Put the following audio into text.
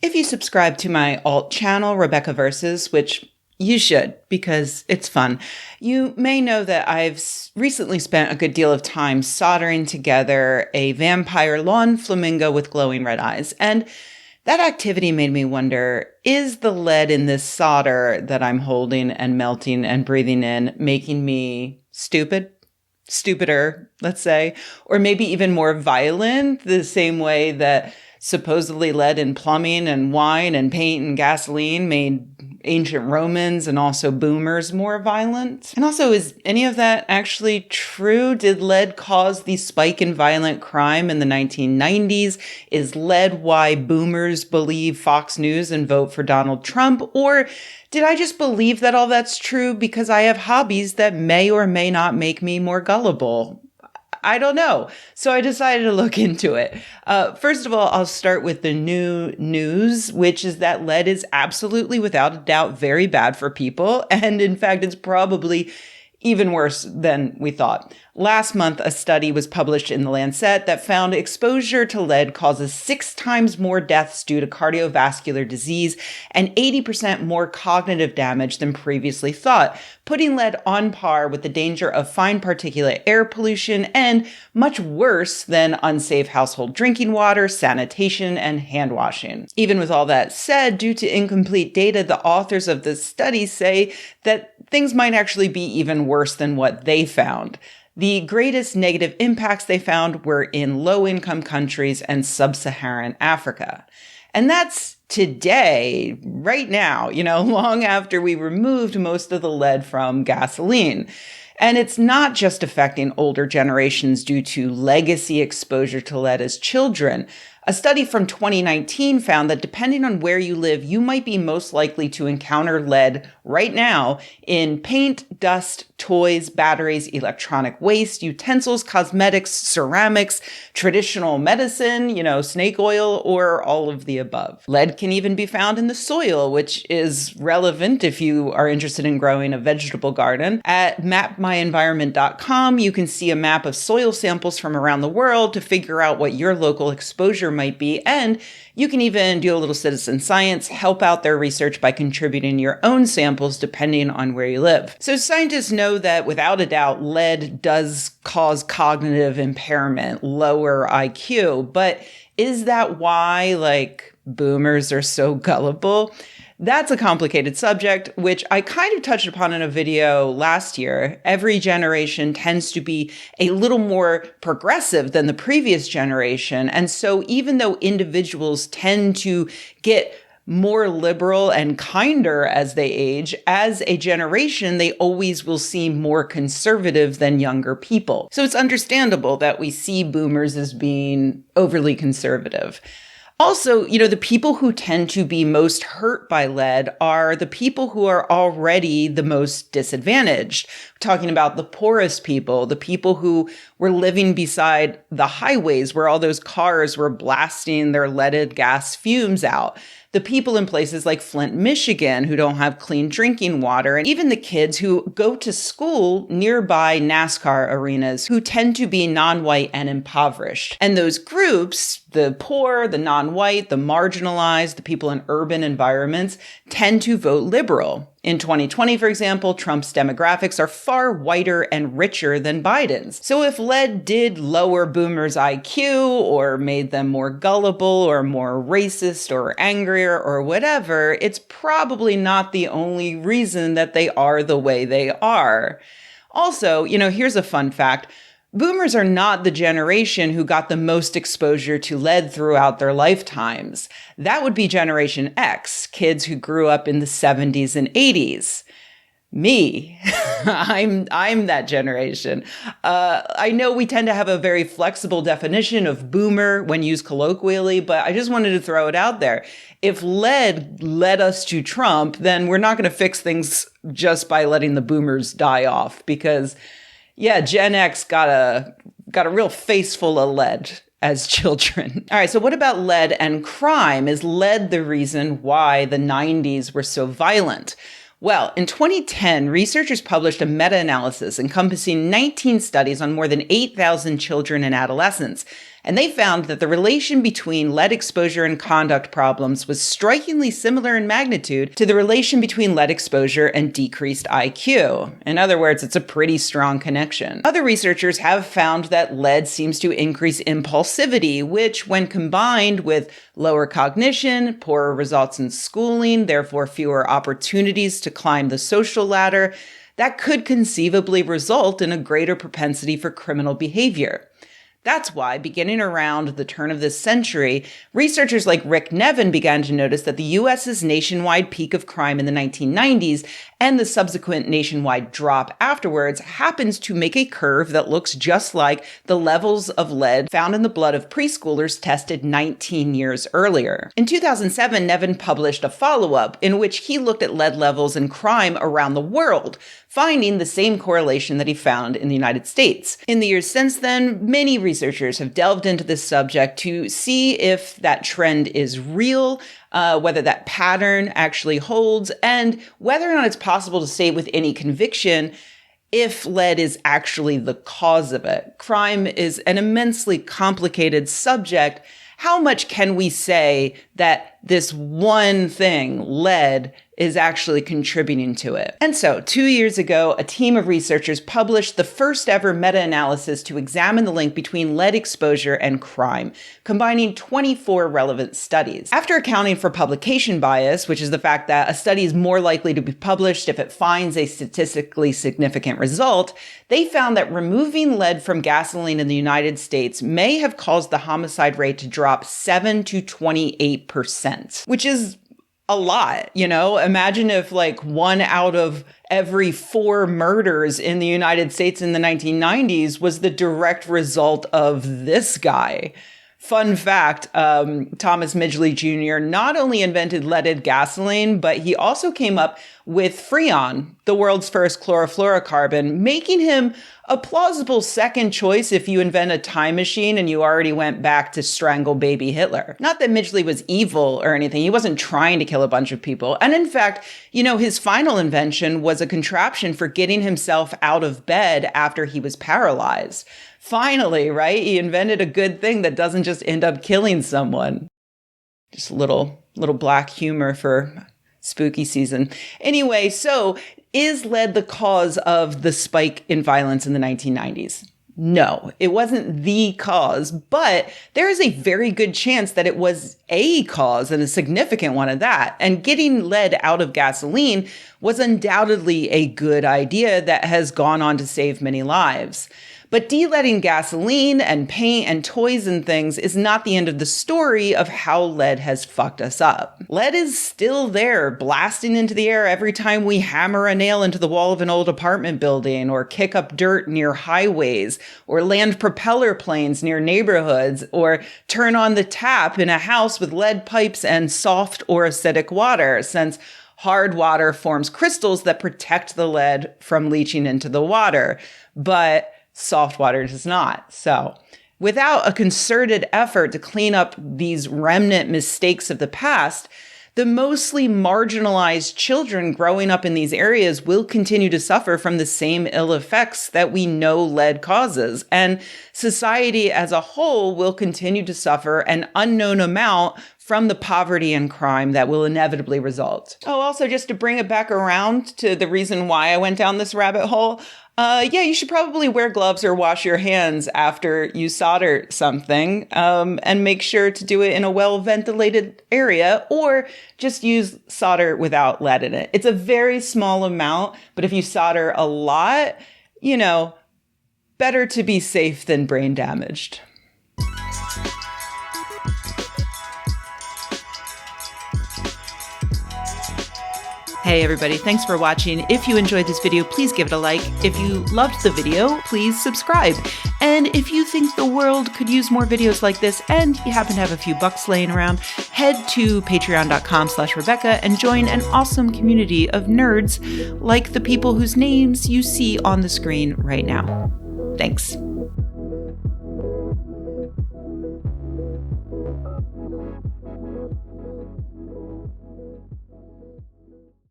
If you subscribe to my alt channel, Rebeccawatson, which you should because it's fun, you may know that I've recently spent a good deal of time soldering together a vampire lawn flamingo with glowing red eyes. And that activity made me wonder, is the lead in this solder that I'm holding and melting and breathing in making me stupid? Stupider, let's say, or maybe even more violent, the same way that supposedly lead in plumbing and wine and paint and gasoline made ancient Romans and also boomers more violent? And also, is any of that actually true? Did lead cause the spike in violent crime in the 1990s? Is lead why boomers believe Fox News and vote for Donald Trump? Or did I just believe that all that's true because I have hobbies that may or may not make me more gullible? I don't know. So I decided to look into it. First of all, I'll start with the new news, which is that lead is absolutely, without a doubt, very bad for people. And in fact, it's probably even worse than we thought. Last month, a study was published in The Lancet that found exposure to lead causes 6 times more deaths due to cardiovascular disease and 80% more cognitive damage than previously thought, putting lead on par with the danger of fine particulate air pollution and much worse than unsafe household drinking water, sanitation, and hand washing. Even with all that said, due to incomplete data, the authors of the study say that things might actually be even worse than what they found. The greatest negative impacts they found were in low-income countries and sub-Saharan Africa. And that's today, right now, long after we removed most of the lead from gasoline. And it's not just affecting older generations due to legacy exposure to lead as children. A study from 2019 found that depending on where you live, you might be most likely to encounter lead right now in paint, dust, toys, batteries, electronic waste, utensils, cosmetics, ceramics, traditional medicine, snake oil, or all of the above. Lead can even be found in the soil, which is relevant if you are interested in growing a vegetable garden. At mapmyenvironment.com, you can see a map of soil samples from around the world to figure out what your local exposure might be, and you can even do a little citizen science, help out their research by contributing your own samples depending on where you live. So scientists know that without a doubt, lead does cause cognitive impairment, lower IQ, but is that why boomers are so gullible? That's a complicated subject, which I kind of touched upon in a video last year. Every generation tends to be a little more progressive than the previous generation. And so even though individuals tend to get more liberal and kinder as they age, as a generation, they always will seem more conservative than younger people. So it's understandable that we see boomers as being overly conservative. Also, the people who tend to be most hurt by lead are the people who are already the most disadvantaged. We're talking about the poorest people, the people who were living beside the highways where all those cars were blasting their leaded gas fumes out. The people in places like Flint, Michigan, who don't have clean drinking water, and even the kids who go to school nearby NASCAR arenas who tend to be non-white and impoverished. And those groups, the poor, the non-white, the marginalized, the people in urban environments, tend to vote liberal. In 2020, for example, Trump's demographics are far whiter and richer than Biden's. So if lead did lower boomers' IQ or made them more gullible or more racist or angrier or whatever, it's probably not the only reason that they are the way they are. Also, here's a fun fact. Boomers are not the generation who got the most exposure to lead throughout their lifetimes. That would be Generation X, kids who grew up in the 70s and 80s. Me, I'm that generation. I know we tend to have a very flexible definition of boomer when used colloquially, but I just wanted to throw it out there. If lead led us to Trump, then we're not going to fix things just by letting the boomers die off because Gen X got a real face full of lead as children. All right, so what about lead and crime? Is lead the reason why the 90s were so violent? Well, in 2010, researchers published a meta-analysis encompassing 19 studies on more than 8,000 children and adolescents. And they found that the relation between lead exposure and conduct problems was strikingly similar in magnitude to the relation between lead exposure and decreased IQ. In other words, it's a pretty strong connection. Other researchers have found that lead seems to increase impulsivity, which, when combined with lower cognition, poorer results in schooling, therefore fewer opportunities to climb the social ladder, that could conceivably result in a greater propensity for criminal behavior. That's why, beginning around the turn of this century, researchers like Rick Nevin began to notice that the U.S.'s nationwide peak of crime in the 1990s and the subsequent nationwide drop afterwards happens to make a curve that looks just like the levels of lead found in the blood of preschoolers tested 19 years earlier. In 2007, Nevin published a follow-up in which he looked at lead levels in crime around the world, finding the same correlation that he found in the United States. In the years since then, many researchers have delved into this subject to see if that trend is real, whether that pattern actually holds, and whether or not it's possible to say with any conviction if lead is actually the cause of it. Crime is an immensely complicated subject. How much can we say that this one thing, lead, is actually contributing to it? And so, 2 years ago, a team of researchers published the first ever meta-analysis to examine the link between lead exposure and crime, combining 24 relevant studies. After accounting for publication bias, which is the fact that a study is more likely to be published if it finds a statistically significant result, they found that removing lead from gasoline in the United States may have caused the homicide rate to drop 7 to 28%, which is a lot, you know? Imagine if like 1 out of every 4 murders in the United States in the 1990s was the direct result of this guy. Fun fact, Thomas Midgley Jr. not only invented leaded gasoline, but he also came up with Freon, the world's first chlorofluorocarbon, making him a plausible second choice if you invent a time machine and you already went back to strangle baby Hitler. Not that Midgley was evil or anything. He wasn't trying to kill a bunch of people. And in fact, you know, his final invention was a contraption for getting himself out of bed after he was paralyzed. Finally, right? He invented a good thing that doesn't just end up killing someone. Just a little black humor for spooky season. Anyway, so is lead the cause of the spike in violence in the 1990s? No, it wasn't the cause, but there is a very good chance that it was a cause and a significant one of that. And getting lead out of gasoline was undoubtedly a good idea that has gone on to save many lives. But de-leading gasoline and paint and toys and things is not the end of the story of how lead has fucked us up. Lead is still there, blasting into the air every time we hammer a nail into the wall of an old apartment building, or kick up dirt near highways, or land propeller planes near neighborhoods, or turn on the tap in a house with lead pipes and soft or acidic water, since hard water forms crystals that protect the lead from leaching into the water. But soft water does not. So without a concerted effort to clean up these remnant mistakes of the past, the mostly marginalized children growing up in these areas will continue to suffer from the same ill effects that we know lead causes. And society as a whole will continue to suffer an unknown amount from the poverty and crime that will inevitably result. Oh, also, just to bring it back around to the reason why I went down this rabbit hole, you should probably wear gloves or wash your hands after you solder something, and make sure to do it in a well-ventilated area, or just use solder without lead in it. It's a very small amount, but if you solder a lot, you know, better to be safe than brain damaged. Hey everybody, thanks for watching. If you enjoyed this video, please give it a like. If you loved the video, please subscribe. And if you think the world could use more videos like this and you happen to have a few bucks laying around, head to patreon.com/Rebecca and join an awesome community of nerds like the people whose names you see on the screen right now. Thanks.